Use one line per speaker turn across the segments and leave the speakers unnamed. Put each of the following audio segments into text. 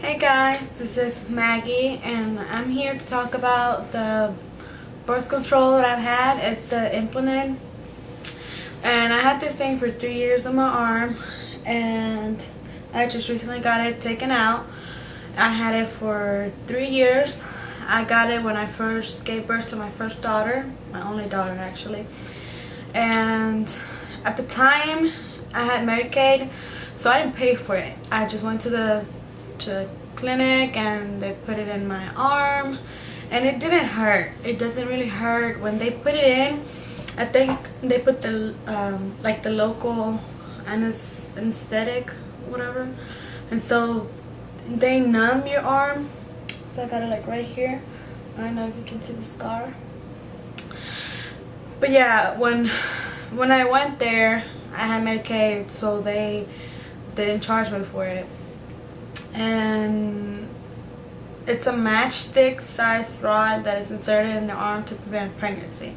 Hey guys, this is Maggie and I'm here to talk about the birth control that I've had. It's the Implanon, and I had this thing for 3 years on my arm, and I just recently got it taken out. I had it for 3 years. I got it when I first gave birth to my first daughter, my only daughter actually, and at the time I had Medicaid, so I didn't pay for it. I just went to the clinic and they put it in my arm, and it didn't hurt. It doesn't really hurt when they put it in. I think they put the like the local anesthetic, whatever, and so they numb your arm. So I got it like right here. I don't know if you can see the scar, but yeah, when I went there, I had Medicaid, so they didn't charge me for it. And it's a matchstick size rod that is inserted in the arm to prevent pregnancy.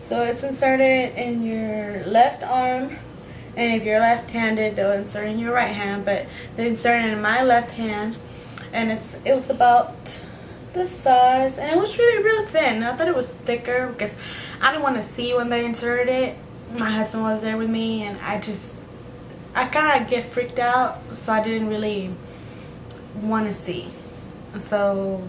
So it's inserted in your left arm, and if you're left-handed, they'll insert it in your right hand, but they insert it in my left hand, and it was about this size, and it was really thin. I thought it was thicker because I didn't want to see when they inserted it. My husband was there with me, and I kind of get freaked out, so I didn't really want to see. So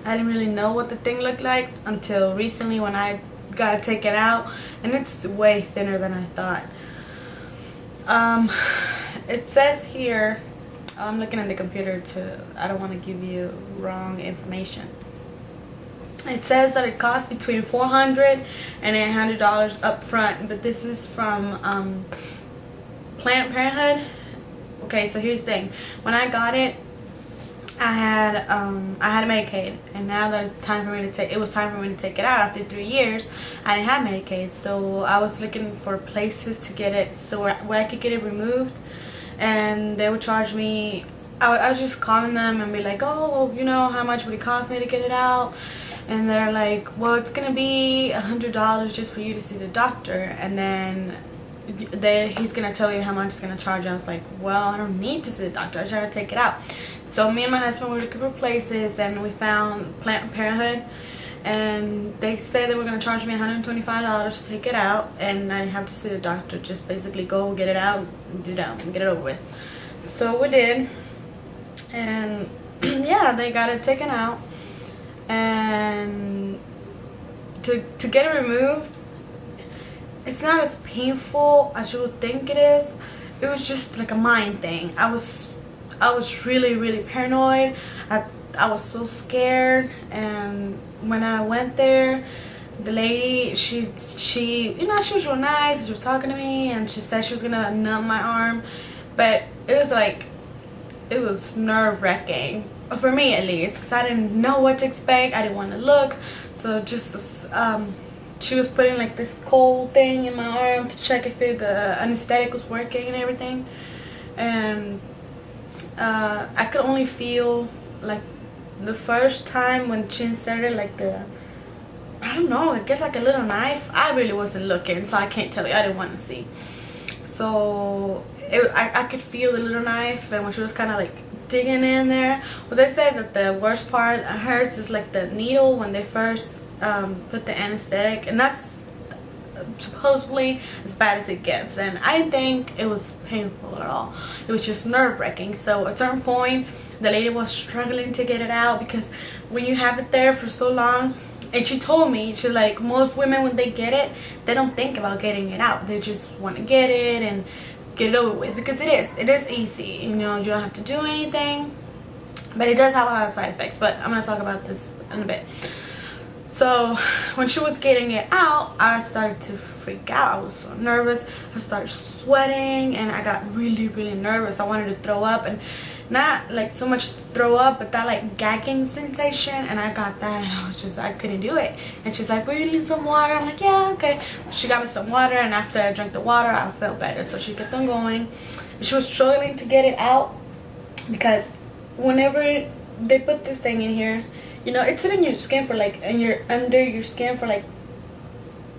I didn't really know what the thing looked like until recently when I got to take it out, and it's way thinner than I thought. It says here, I'm looking at the computer I don't want to give you wrong information. It says that it costs between $400 and $800 up front, but this is from Planned Parenthood. Okay, so here's the thing. When I got it, I had Medicaid, and now that it was time for me to take it out after 3 years. I didn't have Medicaid, so I was looking for places to get it, so where I could get it removed, and they would charge me. I was just calling them and be like, oh, you know, how much would it cost me to get it out? And they're like, well, it's gonna be $100 just for you to see the doctor, and then he's gonna tell you how much it's gonna charge. I was like, well, I don't need to see the doctor, I try to take it out. So me and my husband were looking for places, and we found Planned Parenthood, and they said they were gonna charge me $125 to take it out, and I didn't have to see the doctor, just basically go get it out, and get it over with. So we did, and yeah, they got it taken out, and to get it removed, it's not as painful as you would think it is. It was just like a mind thing. I was really paranoid. I was so scared, and when I went there, the lady, she you know, she was real nice. She was talking to me, and she said she was gonna numb my arm, but it was nerve-wracking for me, at least, because I didn't know what to expect. I didn't want to look, so just she was putting like this cold thing in my arm to check if the anesthetic was working and everything, and I could only feel, like, the first time when she inserted like I don't know, I guess like a little knife. I really wasn't looking, so I can't tell you. I didn't want to see. So I could feel the little knife, and when she was kind of like digging in there. Well, they said that the worst part that hurts is like the needle when they first put the anesthetic, and that's supposedly as bad as it gets, and I didn't think it was painful at all. It was just nerve-wracking. So at a certain point, the lady was struggling to get it out, because when you have it there for so long, and she told me, she's like, most women, when they get it, they don't think about getting it out. They just want to get it and get it over with, because it is easy, you know, you don't have to do anything, but it does have a lot of side effects, but I'm going to talk about this in a bit. So when she was getting it out, I started to freak out. I was so nervous. I started sweating, and I got really nervous. I wanted to throw up, and not like so much throw up, but that like gagging sensation, and I got that, and I couldn't do it. And she's like, well, you need some water. I'm like, yeah, okay. She got me some water, and after I drank the water, I felt better. So she kept on going. She was struggling to get it out, because whenever they put this thing in here, you know, it's in your skin for like, under your skin for like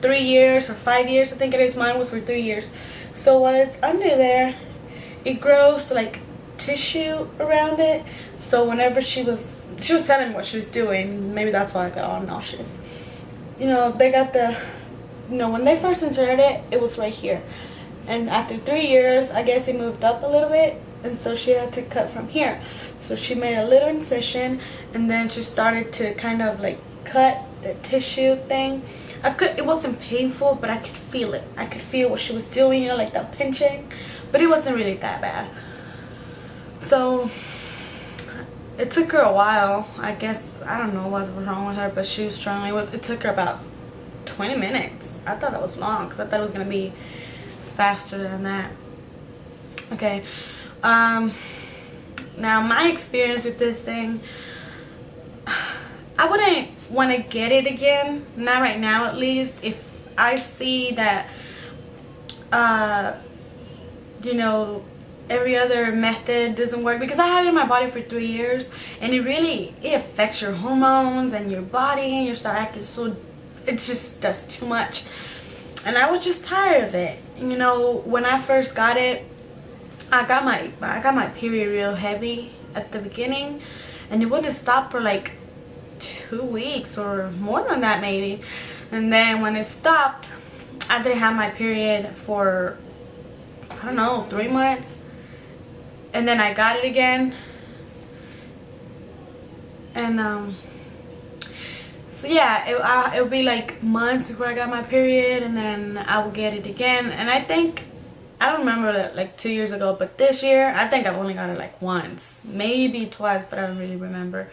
3 years or 5 years. I think it is. Mine was for 3 years. So while it's under there, it grows to like tissue around it. So whenever she was telling me what she was doing, maybe that's why I got all nauseous. You know, they got the, you know, when they first inserted it, it was right here. And after 3 years, I guess it moved up a little bit, and so she had to cut from here. So she made a little incision, and then she started to kind of like cut the tissue thing. It wasn't painful, but I could feel it. I could feel what she was doing, you know, like that pinching, but it wasn't really that bad. So it took her a while. I guess, I don't know what was wrong with her, but she was struggling with it. Took her about 20 minutes. I thought that was long because I thought it was going to be faster than that. Okay. Now my experience with this thing, I wouldn't want to get it again, not right now at least, if I see that you know, every other method doesn't work, because I had it in my body for 3 years, and it affects your hormones and your body, and you start acting so, it just does too much, and I was just tired of it. You know, when I first got it, I got my period real heavy at the beginning, and it wouldn't stop for like 2 weeks or more than that maybe. And then when it stopped, I didn't have my period for, I don't know, 3 months, and then I got it again, and so yeah, it would be like months before I got my period, and then I would get it again. And I think, I don't remember that, like 2 years ago, but this year I think I've only got it like once, maybe twice, but I don't really remember.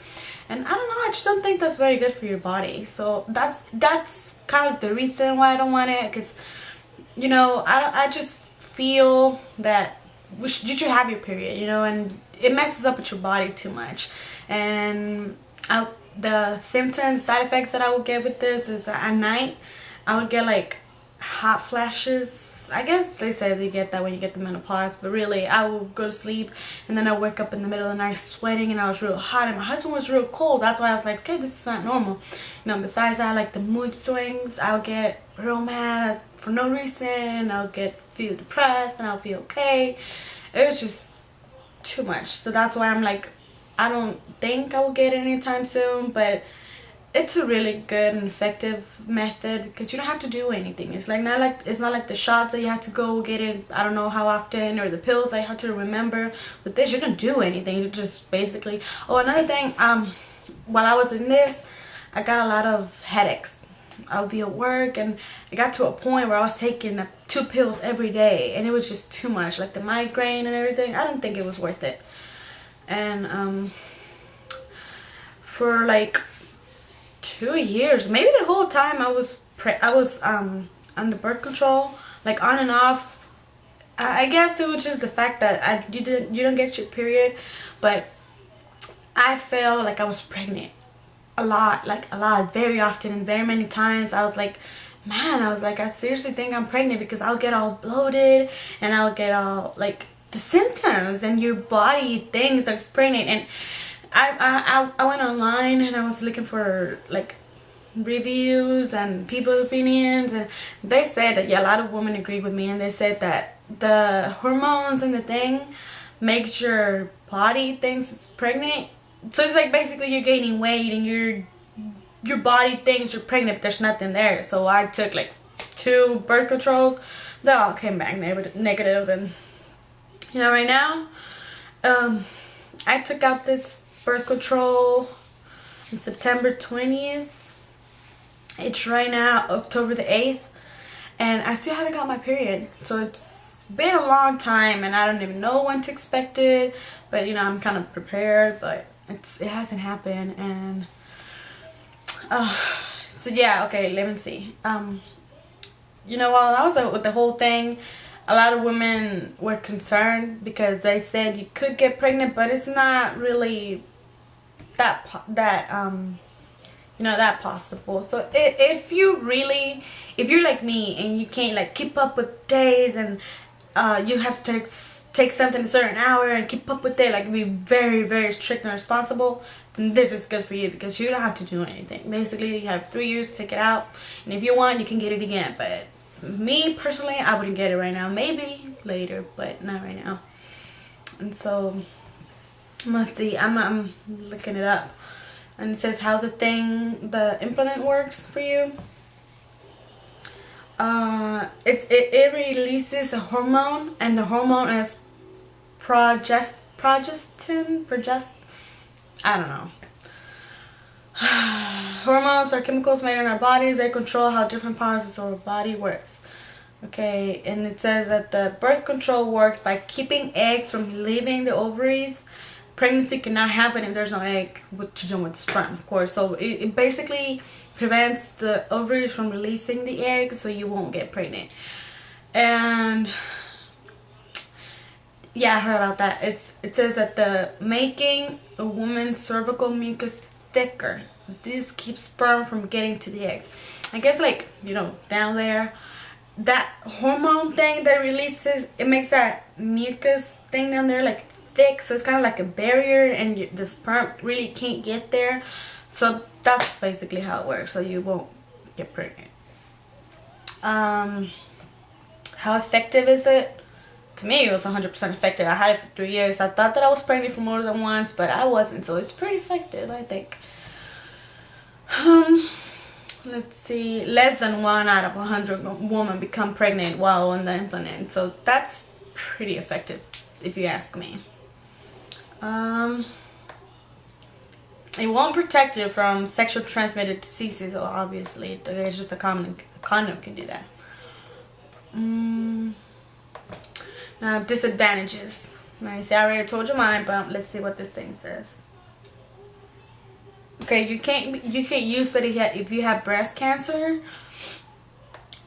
And I don't know, I just don't think that's very good for your body. So that's kind of the reason why I don't want it, because, you know, I just feel that you should have your period, you know, and it messes up with your body too much. And the symptoms, side effects that I would get with this is at night I would get like hot flashes. I guess they say they get that when you get the menopause, but really I would go to sleep and then I wake up in the middle of the night sweating, and I was real hot, and my husband was real cold. That's why I was like, okay, this is not normal. You know, besides that, like the mood swings, I'll get real mad for no reason, I'll feel depressed, and I'll feel okay. It was just too much. So that's why I'm like, I don't think I will get it anytime soon, but it's a really good and effective method because you don't have to do anything. It's not like the shots that you have to go get it, I don't know how often, or the pills that you have to remember. With this, you don't do anything. You just basically, oh, another thing, while I was in this, I got a lot of headaches. I would be at work, and it got to a point where I was taking 2 pills every day, and it was just too much, like the migraine and everything. I didn't think it was worth it. And for like 2 years, maybe the whole time I was on the birth control, like on and off. I guess it was just the fact that you don't get your period, but I felt like I was pregnant a lot, very often, and very many times. I was like, man, I seriously think I'm pregnant, because I'll get all bloated, and I'll get all like the symptoms, and your body thinks I'm pregnant. And I went online, and I was looking for like reviews and people's opinions, and they said that, yeah, a lot of women agreed with me, and they said that the hormones and the thing makes your body thinks it's pregnant. So it's like basically you're gaining weight, and your body thinks you're pregnant, but there's nothing there. So I took like 2 birth controls. They all came back negative. And you know, right now, I took out this birth control on September 20th. It's right now October the 8th, and I still haven't got my period. So it's been a long time, and I don't even know when to expect it. But you know, I'm kind of prepared, but it hasn't happened. And so yeah, okay, let me see. You know, while I was with the whole thing, a lot of women were concerned because they said you could get pregnant, but it's not really that possible. So if you're like me and you can't like keep up with days, and you have to take something a certain hour and keep up with it, like be very, very strict and responsible, then this is good for you, because you don't have to do anything. Basically, you have 3 years to take it out, and if you want, you can get it again. But me personally, I wouldn't get it right now. Maybe later, but not right now. And so Must see. I'm looking it up, and it says how the implant works for you. It releases a hormone, and the hormone is progestin. I don't know. Hormones are chemicals made in our bodies. They control how different parts of our body works. Okay, and it says that the birth control works by keeping eggs from leaving the ovaries. Pregnancy cannot happen if there's no egg to join with the sperm, of course. So it basically prevents the ovaries from releasing the eggs, so you won't get pregnant. And yeah, I heard about that. It says that the making a woman's cervical mucus thicker. This keeps sperm from getting to the eggs. I guess, like, you know, down there, that hormone thing that releases, it makes that mucus thing down there like thick, so it's kind of like a barrier, and the sperm really can't get there. So that's basically how it works, so you won't get pregnant. How effective is it? To me, it was 100% effective. I had it for 3 years. I thought that I was pregnant for more than once, but I wasn't, so it's pretty effective, I think. Let's see, less than 1 out of 100 women become pregnant while on the implant, so that's pretty effective if you ask me. It won't protect you from sexually transmitted diseases, so obviously it's just a condom can do that. Now, disadvantages. I already told you mine, but let's see what this thing says. Okay, you can't use it if you have breast cancer,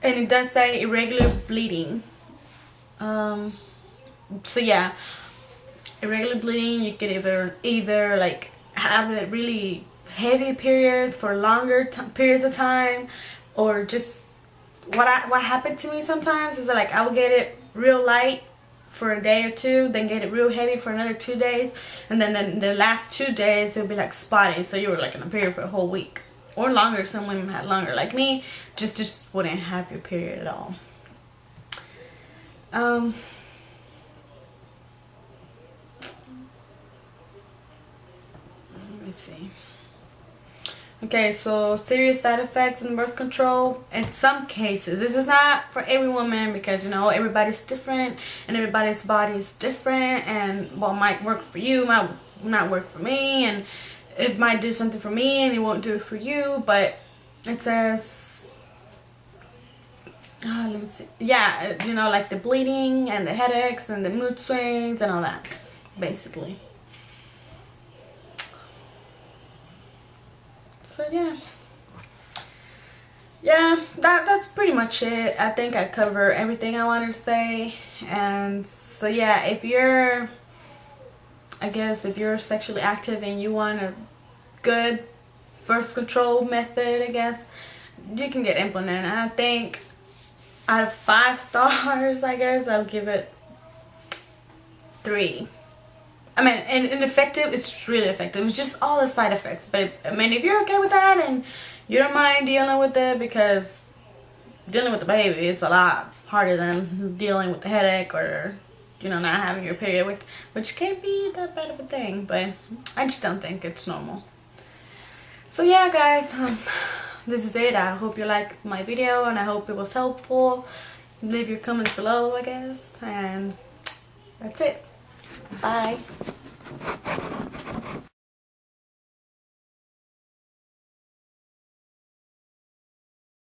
and it does say irregular bleeding. So yeah, irregular bleeding, you could either like have a really heavy period for longer periods of time, or just what happened to me sometimes is that, like, I would get it real light for a day or two, then get it real heavy for another 2 days, and then the last 2 days it would be like spotty, so you were like in a period for a whole week or longer. Some women had longer, like me, just wouldn't have your period at all. Let me see. Okay, so serious side effects in birth control. In some cases, this is not for every woman, because, you know, everybody's different and everybody's body is different, and what might work for you might not work for me, and it might do something for me and it won't do it for you. But it says, let me see. Yeah, you know, like the bleeding and the headaches and the mood swings and all that, basically. So yeah, that's pretty much it. I think I covered everything I wanted to say. And so yeah, if you're sexually active and you want a good birth control method, I guess you can get Implanon. I think out of 5 stars, I guess I'll give it 3. I mean, and effective, it's really effective. It's just all the side effects. But I mean, if you're okay with that and you don't mind dealing with it, because dealing with the baby is a lot harder than dealing with the headache or, you know, not having your period, which can't be that bad of a thing, but I just don't think it's normal. So yeah, guys, this is it. I hope you liked my video, and I hope it was helpful. Leave your comments below, I guess, and that's it. Bye.